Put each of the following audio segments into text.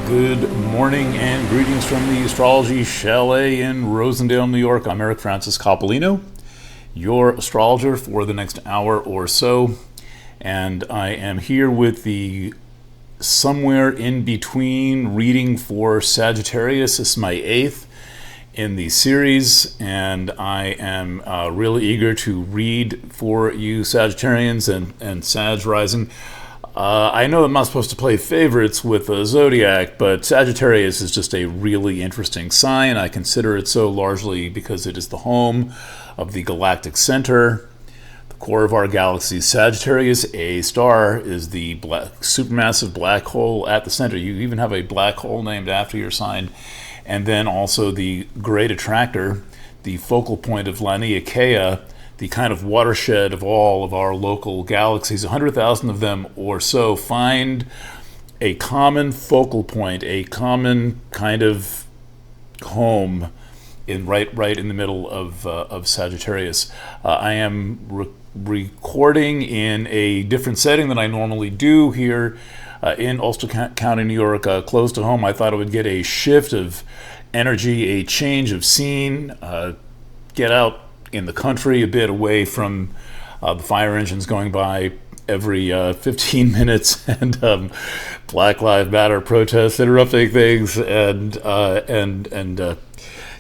Good morning and greetings from the Astrology Chalet in Rosendale, New York. I'm Eric Francis Coppolino, your astrologer for the next hour or so. And I am here with the somewhere in between reading for Sagittarius. This is my 8th in the series, and I am really eager to read for you Sagittarians and Sag rising. I know I'm not supposed to play favorites with the zodiac, but Sagittarius is just a really interesting sign. I consider it so largely because it is the home of the galactic center, the core of our galaxy. Sagittarius A star is the supermassive black hole at the center. You even have a black hole named after your sign. And then also the great attractor, the focal point of Laniakea, the kind of watershed of all of our local galaxies, 100,000 of them or so. Find a common focal point, a common kind of home in right in the middle of Sagittarius. I am recording in a different setting than I normally do here in Ulster County, New York, close to home. I thought it would get a shift of energy, a change of scene, get out in the country a bit, away from the fire engines going by every 15 minutes and Black Lives Matter protests interrupting things, and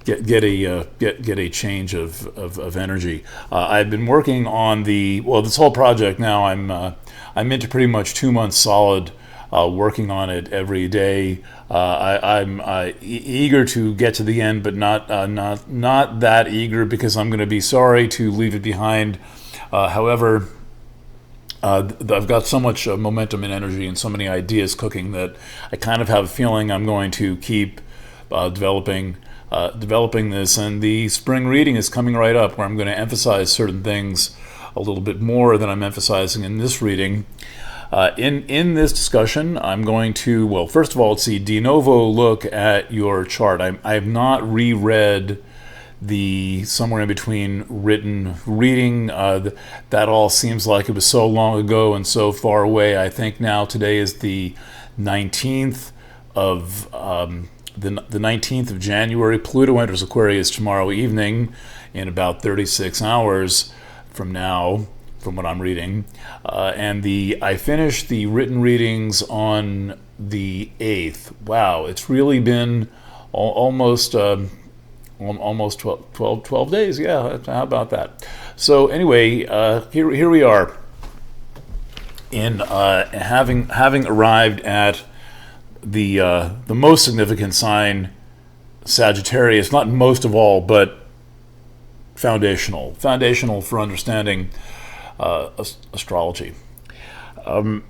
get a change of energy. I've been working on this whole project now. I'm into pretty much 2 months solid. Working on it every day. I'm eager to get to the end, but not that eager, because I'm going to be sorry to leave it behind. However, I've got so much momentum and energy and so many ideas cooking that I kind of have a feeling I'm going to keep developing this. And the spring reading is coming right up, where I'm going to emphasize certain things a little bit more than I'm emphasizing in this reading. In this discussion, I'm going to, first of all, let's see, de novo look at your chart. I have not reread the somewhere in between written reading. That all seems like it was so long ago and so far away. I think now today is the 19th of the 19th of January. Pluto enters Aquarius tomorrow evening in about 36 hours from now, from what I'm reading, and I finished the written readings on the 8th. Wow, it's really been almost 12 days. Yeah, how about that? So anyway, here we are in having arrived at the most significant sign, Sagittarius. Not most of all, but foundational for understanding astrology. I'm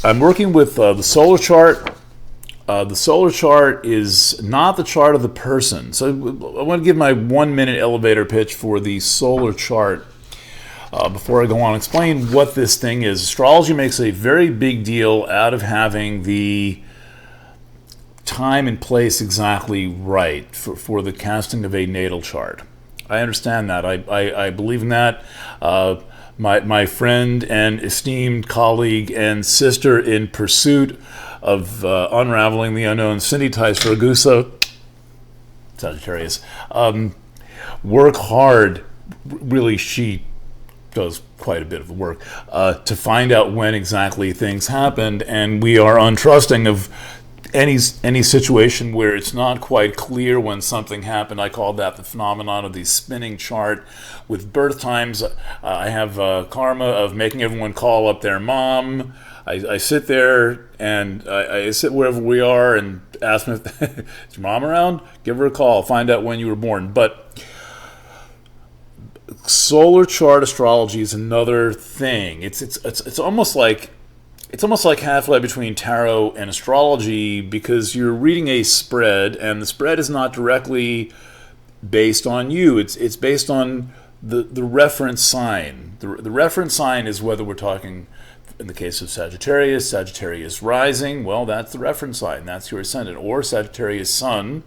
working with the solar chart. The solar chart is not the chart of the person. So I want to give my 1-minute elevator pitch for the solar chart before I go on and explain what this thing is. Astrology makes a very big deal out of having the time and place exactly right for the casting of a natal chart. I understand that. I believe in that. My friend and esteemed colleague and sister in pursuit of unraveling the unknown, Cindy Tice Fergusa, Sagittarius, work hard. Really, she does quite a bit of the work to find out when exactly things happened, and we are untrusting of any situation where it's not quite clear when something happened. I call that the phenomenon of the spinning chart. With birth times, I have karma of making everyone call up their mom. I sit there and I sit wherever we are and ask them, is your mom around? Give her a call, find out when you were born. But solar chart astrology is another thing. It's almost like halfway between tarot and astrology, because you're reading a spread, and the spread is not directly based on you. It's based on the reference sign. The reference sign is whether we're talking, in the case of Sagittarius rising. Well, that's the reference sign. That's your ascendant. Or Sagittarius sun.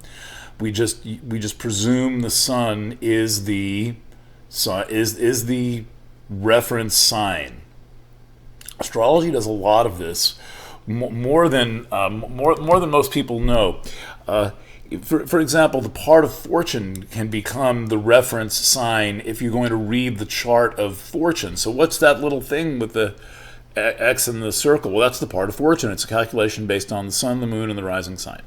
We just presume the sun is the reference sign. Astrology does a lot of this more than most people know. For example, the part of fortune can become the reference sign if you're going to read the chart of fortune. So what's that little thing with the X in the circle? Well, that's the part of fortune. It's a calculation based on the sun, the moon, and the rising sign.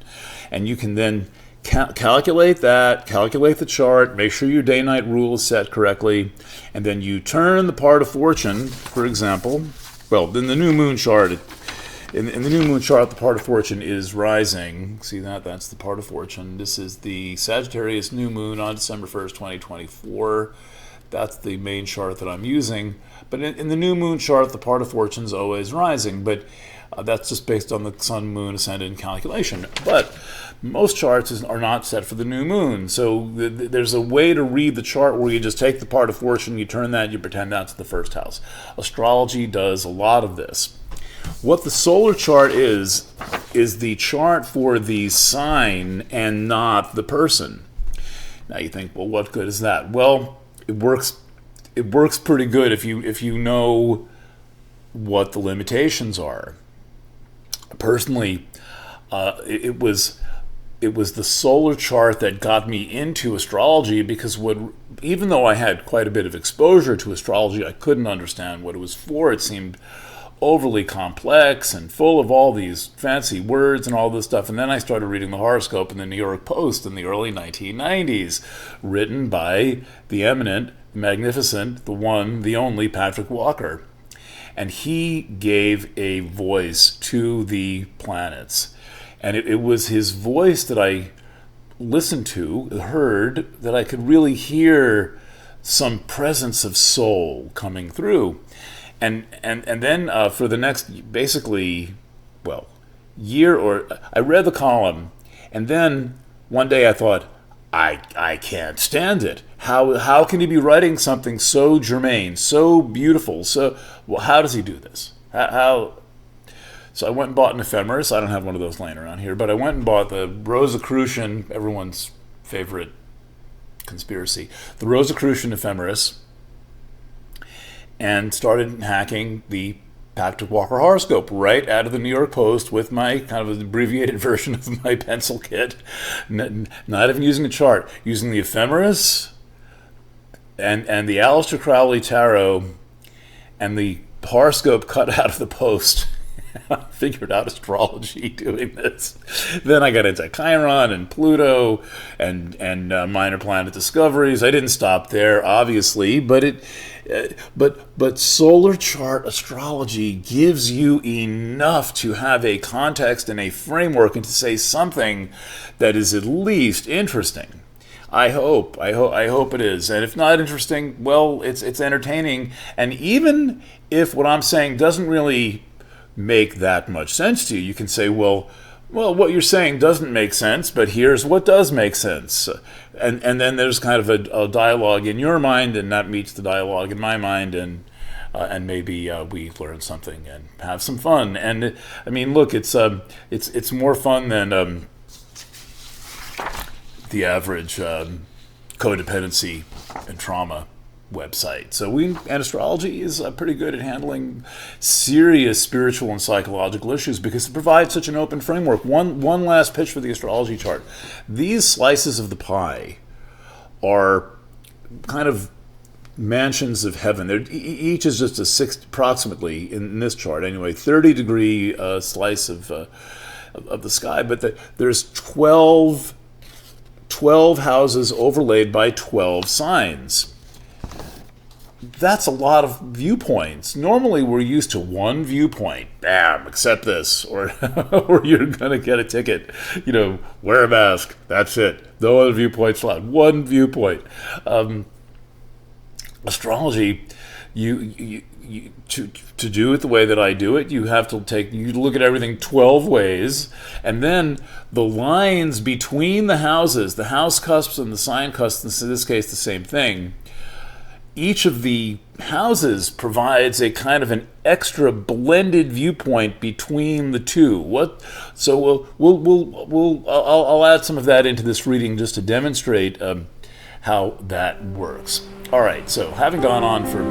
And you can then calculate that, calculate the chart, make sure your day-night rule is set correctly, and then you turn the part of fortune, for example, well, in the new moon chart, in the new moon chart, the part of fortune is rising. See that? That's the part of fortune. This is the Sagittarius new moon on December 1st, 2024. That's the main chart that I'm using. But in the new moon chart, the part of fortune is always rising. But that's just based on the sun, moon, ascendant calculation. But most charts are not set for the new moon. So there's a way to read the chart where you just take the part of fortune, you turn that, you pretend that's the first house. Astrology does a lot of this. What the solar chart is the chart for the sign and not the person. Now you think, well, what good is that? Well, it works pretty good if you know what the limitations are. Personally, it was the solar chart that got me into astrology, because even though I had quite a bit of exposure to astrology, I couldn't understand what it was for. It seemed overly complex and full of all these fancy words and all this stuff. And then I started reading the horoscope in the New York Post in the early 1990s, written by the eminent, magnificent, the one, the only Patrick Walker. And he gave a voice to the planets. And it was his voice that I listened to, heard, that I could really hear some presence of soul coming through. And then for the next, basically, well, year, or I read the column, and then one day I thought, I can't stand it. How can he be writing something so germane, so beautiful? So, well, how does he do this? How? So I went and bought an ephemeris. I don't have one of those laying around here, but I went and bought the Rosicrucian, everyone's favorite conspiracy, the Rosicrucian ephemeris, and started hacking the Patrick Walker horoscope right out of the New York Post with my kind of an abbreviated version of my pencil kit. Not even using a chart, using the ephemeris and the Aleister Crowley tarot and the horoscope cut out of the Post. I figured out astrology doing this. Then I got into Chiron and Pluto and minor planet discoveries. I didn't stop there, obviously, but solar chart astrology gives you enough to have a context and a framework and to say something that is at least interesting. I hope it is. And if not interesting, well, it's entertaining. And even if what I'm saying doesn't really make that much sense to you, you can say, well, what you're saying doesn't make sense, but here's what does make sense. And then there's kind of a dialogue in your mind, and that meets the dialogue in my mind, and maybe we learn something and have some fun. And I mean, look, it's more fun than the average codependency and trauma website. So and astrology is pretty good at handling serious spiritual and psychological issues because it provides such an open framework. One last pitch for the astrology chart. These slices of the pie are kind of mansions of heaven. Each is just approximately, in this chart anyway, 30-degree slice of the sky, but there's 12 houses overlaid by 12 signs. That's a lot of viewpoints. Normally, we're used to one viewpoint. Bam, accept this, or or you're gonna get a ticket. Wear a mask. That's it. No other viewpoints allowed. One viewpoint. Astrology, you to do it the way that I do it, you have to look at everything 12 ways, and then the lines between the houses, the house cusps and the sign cusps, in this case, the same thing. Each of the houses provides a kind of an extra blended viewpoint between the two. So I'll add some of that into this reading just to demonstrate how that works. All right. So having gone on for